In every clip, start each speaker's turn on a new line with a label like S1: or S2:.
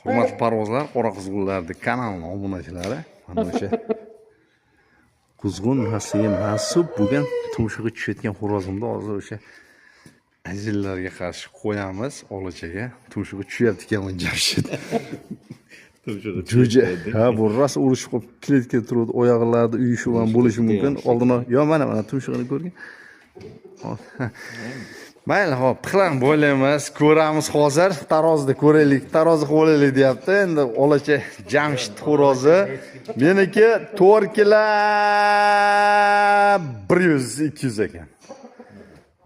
S1: Hurmatli parvozlar, qora quzg'unlarning kanalining obunachilari. Mana o'sha quzg'un nasliga mansub bo'lgan tumshug'i tushayotgan xo'rozimni hozir o'sha ajinlarga qarshi qo'yamiz. Olachaga tumshug'i tushyapti ekan Jamshid. Jo'ja, ha bu rosa urushib qolib kletga turadi, oyog'larida uyushib ham bo'lishi mumkin. Oldin yo mana tumshug'ini ko'rgin. Mayli, hop, pixlan bo'laymiz, ko'ramiz hozir. Tarozida ko'raylik, tarozi qo'yaylik deyapti. Endi olacha Jamshid xo'rozi. Meniki 4 kilo 100-200 ekan.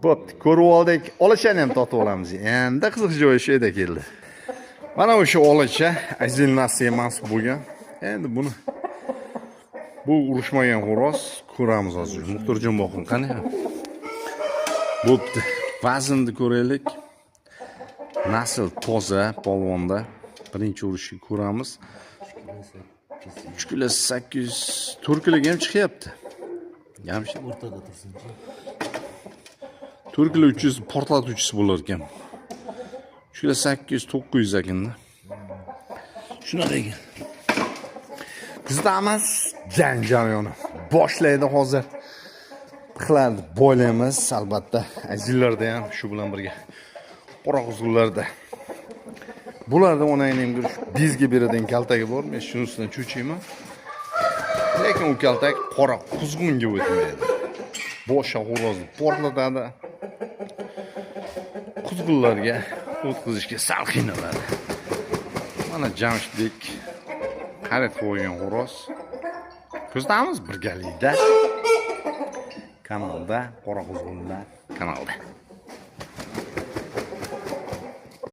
S1: Bo'pti, ko'rib oldik. Olachani ham totib olamiz. Endi qiziq joyi shu yerda keldi. Mana o'sha olacha azil nasiga mansub bo'lgan. Endi buni bu urushmagan xo'roz ko'ramiz hozir. Muxtorjon boqing qani? Bo'pti. Vaznni ko'raylik. Nasl toza, polvonda. Birinchi urushni ko'ramiz. 3 kilo 800, 4 kiloga ham chiqyapti. Jamshid o'rtada tursin. 4 kilo 300 portlatuvchisi bo'lar ekan. 3 kilo 800, 900 ekanda. Shunaqa ekan. Kuzatamiz jang jarayoni. Boshlaydi hozir. Pixlarni bo'ylaymiz, albatta. Azillarda ham shu bilan birga qora quzg'unlarda. Bularda onayning bir bizga beradigan kaltagi bor. Men shunisidan cho'chiyman. Lekin u kaltak qora quzg'unga o'tmaydi. Boshqa xo'rozni portlatadi. Quzg'unlarga o'tkazishga sal qiynaladi. Mana Jamshidbek xarid qo'ygan xo'roz. Kuzatamiz birgalikda. Kanalda qora quzg'unlar kanalda.